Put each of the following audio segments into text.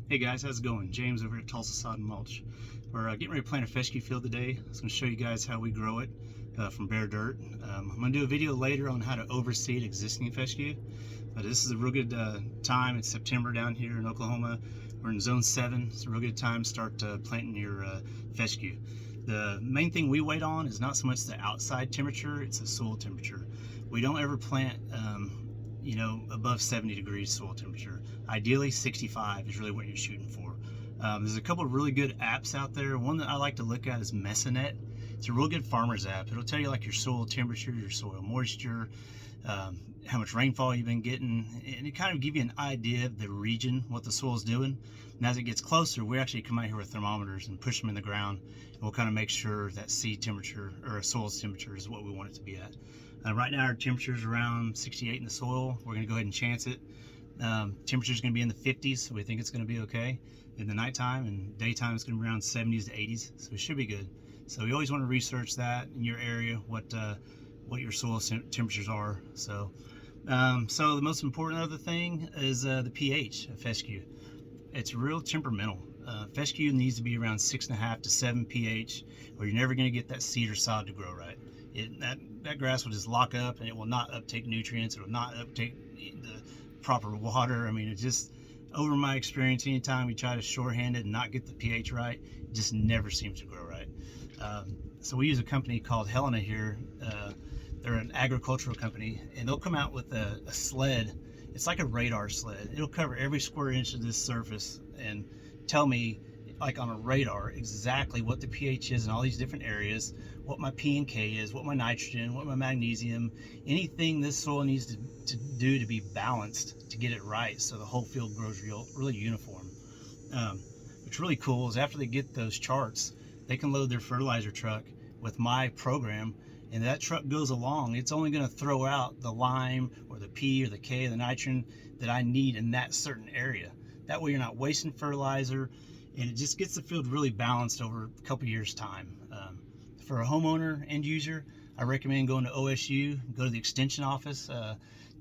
Hey guys, how's it going? James over at Tulsa Sod and Mulch. We're getting ready to plant a fescue field today. I was going to show you guys how we grow it from bare dirt. I'm going to do a video later on how to overseed existing fescue. But this is a real good time. It's September down here in Oklahoma. We're in zone 7. It's a real good time to start planting your fescue. The main thing we wait on is not so much the outside temperature, it's the soil temperature. We don't ever plant above 70 degrees soil temperature. Ideally 65 is really what you're shooting for. There's a couple of really good apps out there. One that I like to look at is Messinet. It's a real good farmer's app. It'll tell you like your soil temperature, your soil moisture, how much rainfall you've been getting, and it kind of give you an idea of the region, what the soil's doing. And as it gets closer, we actually come out here with thermometers and push them in the ground, and we'll kind of make sure that seed temperature or soil's temperature is what we want it to be at. Right now our temperature is around 68 in the soil. We're going to go ahead and chance it. Temperature is going to be in the 50s, so we think it's going to be okay in the nighttime, and daytime it's going to be around 70s to 80s, so it should be good. So you always want to research that in your area, what your soil temperatures are. So the most important other thing is the pH of fescue. It's real temperamental. Fescue needs to be around 6.5 to 7 pH, or you're never going to get that seed or sod to grow right. That grass will just lock up, and it will not uptake nutrients. It will not uptake the proper water. I mean, it just, over my experience, anytime we try to shorthand it and not get the pH right, it just never seems to grow right. So we use a company called Helena here. They're an agricultural company, and they'll come out with a sled. It's like a radar sled. It'll cover every square inch of this surface and tell me, like on a radar, exactly what the pH is in all these different areas, what my P and K is, what my nitrogen, what my magnesium, anything this soil needs to do to be balanced to get it right, so the whole field grows really uniform. What's really cool is after they get those charts, they can load their fertilizer truck with my program, and that truck goes along. It's only going to throw out the lime or the P or the K or the nitrogen that I need in that certain area. That way you're not wasting fertilizer, and it just gets the field really balanced over a couple years time. For a homeowner end user, I recommend going to OSU, go to the extension office,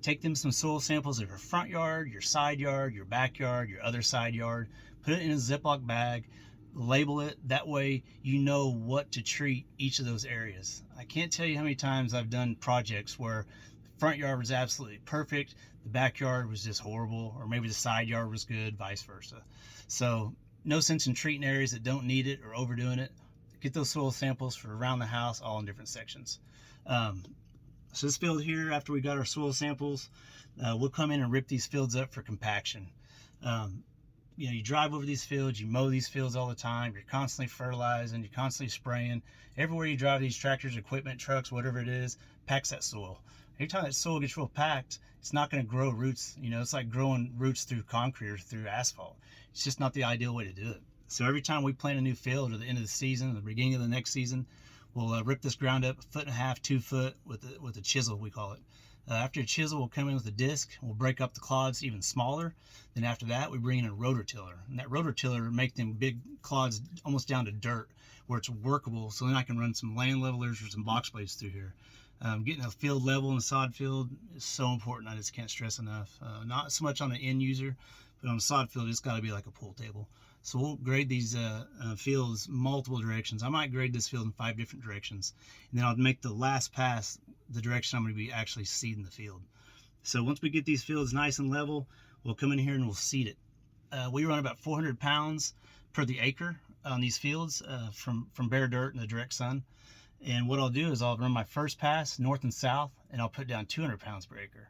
take them some soil samples of your front yard, your side yard, your backyard, your other side yard, put it in a Ziploc bag, label it. That way you know what to treat each of those areas. I can't tell you how many times I've done projects where the front yard was absolutely perfect, the backyard was just horrible, or maybe the side yard was good, vice versa. So no sense in treating areas that don't need it or overdoing it. Get those soil samples for around the house, all in different sections. So this field here, after we got our soil samples, we'll come in and rip these fields up for compaction. You drive over these fields, you mow these fields all the time, you're constantly fertilizing, you're constantly spraying. Everywhere you drive these tractors, equipment, trucks, whatever it is, packs that soil. Every time that soil gets real packed, it's not going to grow roots. It's like growing roots through concrete or through asphalt. It's just not the ideal way to do it. So every time we plant a new field, or the end of the season, or the beginning of the next season, we'll rip this ground up 1.5 to 2 foot with a chisel, we call it. After a chisel, we'll come in with a disc. We'll break up the clods even smaller. Then after that, we bring in a rototiller. And that rototiller make them big clods almost down to dirt, where it's workable. So then I can run some land levelers or some box blades through here. Getting a field level in a sod field is so important. I just can't stress enough. Not so much on the end user, but on a sod field, it's got to be like a pool table. So we'll grade these fields multiple directions. I might grade this field in 5 different directions, and then I'll make the last pass the direction I'm going to be actually seeding the field. So once we get these fields nice and level, we'll come in here and we'll seed it. We run about 400 pounds per the acre on these fields from bare dirt in the direct sun. And what I'll do is I'll run my first pass north and south, and I'll put down 200 pounds per acre.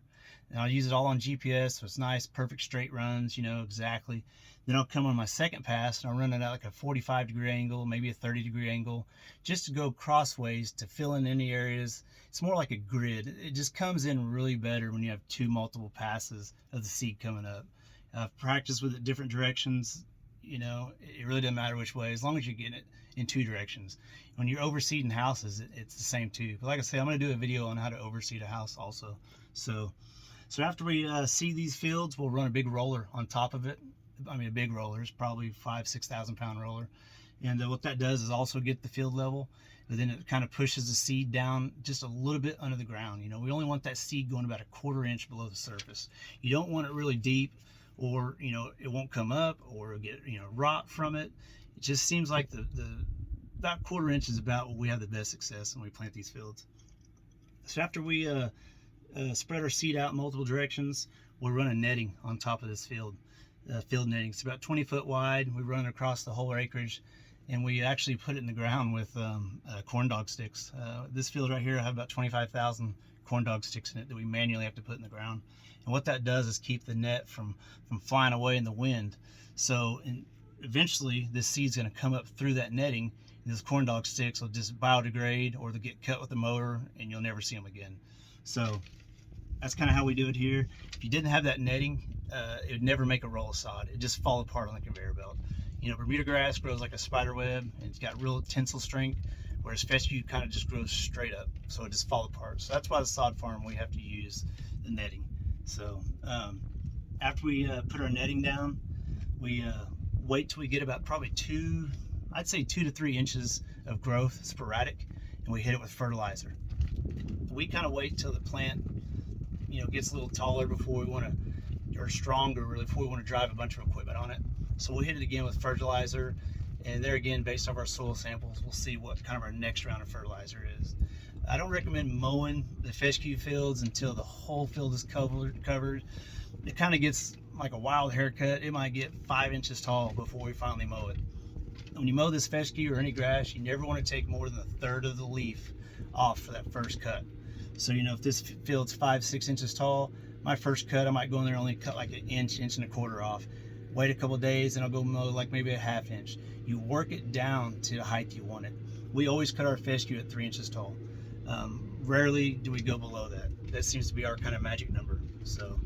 And I'll use it all on GPS, so it's nice, perfect straight runs, exactly. Then I'll come on my second pass, and I'll run it at like a 45-degree angle, maybe a 30-degree angle, just to go crossways to fill in any areas. It's more like a grid. It just comes in really better when you have 2 multiple passes of the seed coming up. I've practiced with it different directions. It really doesn't matter which way, as long as you're getting it in 2 directions. When you're overseeding houses, it's the same too. But like I say, I'm going to do a video on how to overseed a house also. So after we seed these fields, we'll run a big roller on top of it. I mean, a big roller. It's probably 5,000-6,000 pound roller. And what that does is also get the field level, but then it kind of pushes the seed down just a little bit under the ground. We only want that seed going about 1/4 inch below the surface. You don't want it really deep or it won't come up, or it'll get rot from it. It just seems like the about 1/4 inch is about what we have the best success when we plant these fields. So after we spread our seed out in multiple directions, we'll run a netting on top of this field netting. It's about 20 foot wide. We run it across the whole acreage, and we actually put it in the ground with corn dog sticks. This field right here, I have about 25,000 corn dog sticks in it that we manually have to put in the ground. And what that does is keep the net from flying away in the wind. So eventually this seed's going to come up through that netting, and those corn dog sticks will just biodegrade, or they'll get cut with the motor and you'll never see them again. So that's kind of how we do it here. If you didn't have that netting, it would never make a roll of sod. It just fall apart on the conveyor belt. Bermuda grass grows like a spider web, and it's got real tensile strength, whereas fescue kind of just grows straight up, so it just fall apart. So that's why the sod farm, we have to use the netting. So after we put our netting down, we wait till we get about probably I'd say 2 to 3 inches of growth, sporadic, and we hit it with fertilizer. We kind of wait till the plant gets a little taller before we want to, or stronger really, before we want to drive a bunch of equipment on it. So we'll hit it again with fertilizer, and there again, based off our soil samples, we'll see what kind of our next round of fertilizer is. I don't recommend mowing the fescue fields until the whole field is covered. It kind of gets like a wild haircut. It might get 5 inches tall before we finally mow it. When you mow this fescue or any grass, you never want to take more than 1/3 of the leaf off for that first cut. So if this field's 5-6 inches tall, my first cut, I might go in there and only cut like 1 inch, 1.25 inches off. Wait a couple days and I'll go mow like maybe 1/2 inch. You work it down to the height you want it. We always cut our fescue at 3 inches tall. Rarely do we go below that. That seems to be our kind of magic number. So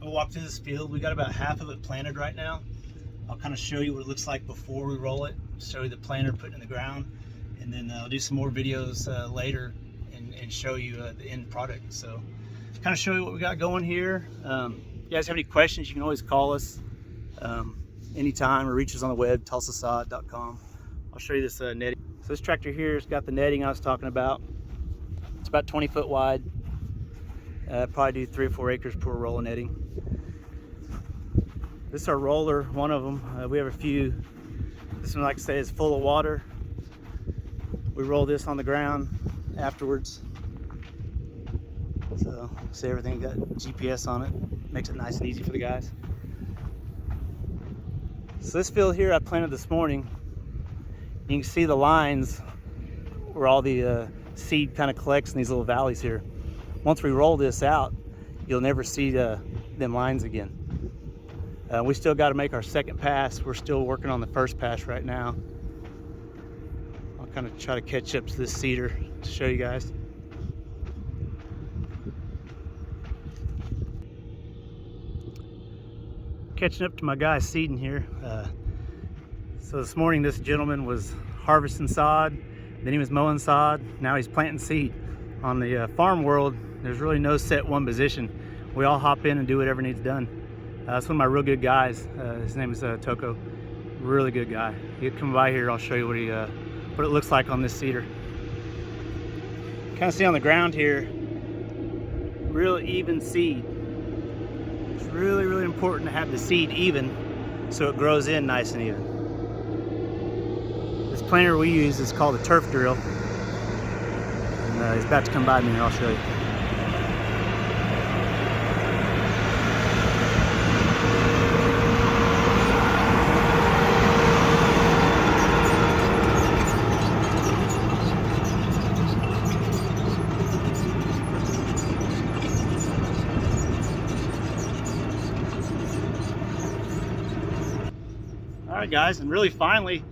we'll walk through this field. We got about half of it planted right now. I'll kind of show you what it looks like before we roll it, show you the planter put in the ground, and then I'll do some more videos later and show you the end product. So kind of show you what we got going here. If you guys have any questions, you can always call us anytime, or reach us on the web, tulsasod.com. I'll show you this netting. So this tractor here has got the netting I was talking about. It's about 20 foot wide. Probably do 3 or 4 acres per roll of netting. This is our roller, one of them. We have a few. This one, like I say, is full of water. We roll this on the ground afterwards. So see, everything got GPS on it. Makes it nice and easy for the guys. So this field here I planted this morning. You can see the lines where all the seed kind of collects in these little valleys here. Once we roll this out, you'll never see them lines again. We still got to make our second pass. We're still working on the first pass right now. I'll kind of try to catch up to this cedar to show you guys. Catching up to my guy seeding here. So this morning this gentleman was harvesting sod, then he was mowing sod, now he's planting seed. On the farm world, there's really no set one position. We all hop in and do whatever needs done. That's one of my real good guys. His name is Toko. Really good guy. He'll come by here, I'll show you what it looks like on this cedar. Kind of see on the ground here, real even seed. It's really, really important to have the seed even so it grows in nice and even. This planter we use is called a turf drill. And he's about to come by me and I'll show you. Alright guys, and really finally,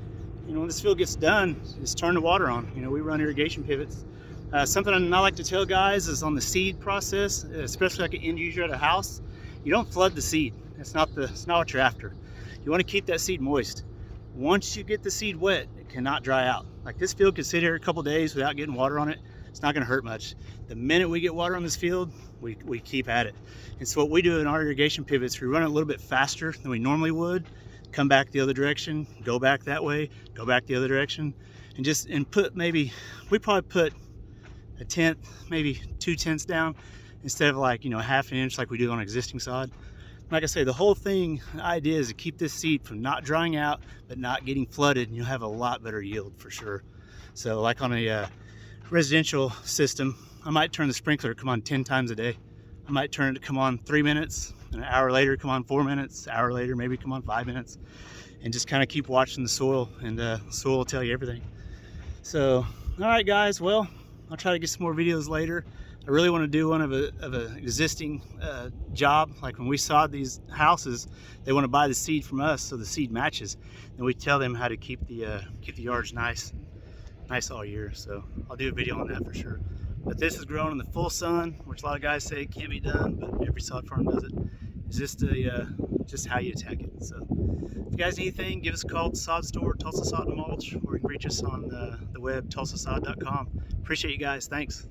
when this field gets done, just turn the water on. We run irrigation pivots. Something I like to tell guys is on the seed process, especially like an end user at a house, you don't flood the seed. It's not what you're after. You want to keep that seed moist. Once you get the seed wet, it cannot dry out. Like this field could sit here a couple days without getting water on it. It's not going to hurt much. The minute we get water on this field, we keep at it. And so what we do in our irrigation pivots, we run it a little bit faster than we normally would. Come back the other direction, go back that way, go back the other direction, and put maybe, we probably put 1/10, maybe 2/10 down instead of like 1/2 inch like we do on existing sod. Like I say, the whole thing, the idea is to keep this seed from not drying out, but not getting flooded, and you'll have a lot better yield for sure. So like on a residential system, I might turn the sprinkler to come on 10 times a day. I might turn it to come on 3 minutes, and an hour later come on 4 minutes, an hour later maybe come on 5 minutes, and just kind of keep watching the soil, and soil will tell you everything. So, all right guys, well, I'll try to get some more videos later. I really want to do one of an existing job. Like when we sod these houses, they want to buy the seed from us so the seed matches, and we tell them how to keep the yards nice all year. So I'll do a video on that for sure. But this is grown in the full sun, which a lot of guys say it can't be done, but every sod farm does it. It's just how you attack it. So if you guys need anything, give us a call at the sod store, Tulsa Sod and Mulch, or you can reach us on the web, tulsasod.com. Appreciate you guys. Thanks.